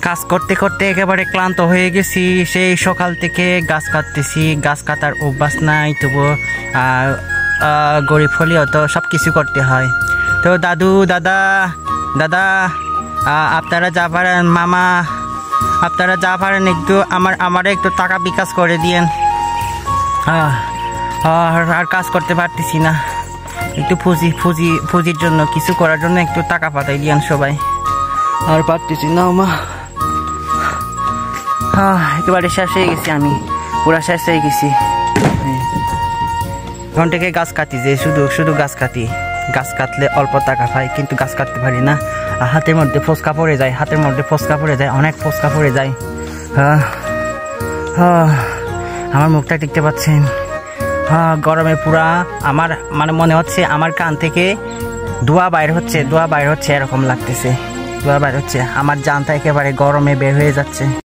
কাজ করতে করতে একেবারে ক্লান্ত হয়ে গেছি। সেই সকাল থেকে গাছ কাটতেছি, গাছ কাটার অভ্যাস নাই, তবু গরিব হলেও তো সব কিছু করতে হয়। তো দাদু দাদা দাদা আপনারা যা পারেন, মামা আপনারা যা পারেন একটু আমার একটু টাকা বিকাশ করে দিয়েন। আর কাজ করতে পারতেছি না, একটু ফুজির জন্য, কিছু করার জন্য একটু টাকা পাঠাই দিয়েন সবাই। আর পারতেছি না মা, একেবারে শেষ হয়ে গেছি, আমি পুরা শেষ হয়ে গেছি। এখন থেকে গাছ কাটি, যে শুধু গাছ কাটি, গাছ কাটলে অল্প টাকা পাই, কিন্তু গাছ কাটতে পারি না। হাতের মধ্যে ফোসকা পড়ে যায়, অনেক ফোসকা পড়ে যায়। আমার মুখটা দেখতে পাচ্ছেন, গরমে পুরা আমার মনে হচ্ছে আমার কান থেকে ধোঁয়া বাইর হচ্ছে, এরকম লাগতেছে, ধোঁয়া বাইর হচ্ছে, আমার জানটা একেবারে গরমে বের হয়ে যাচ্ছে।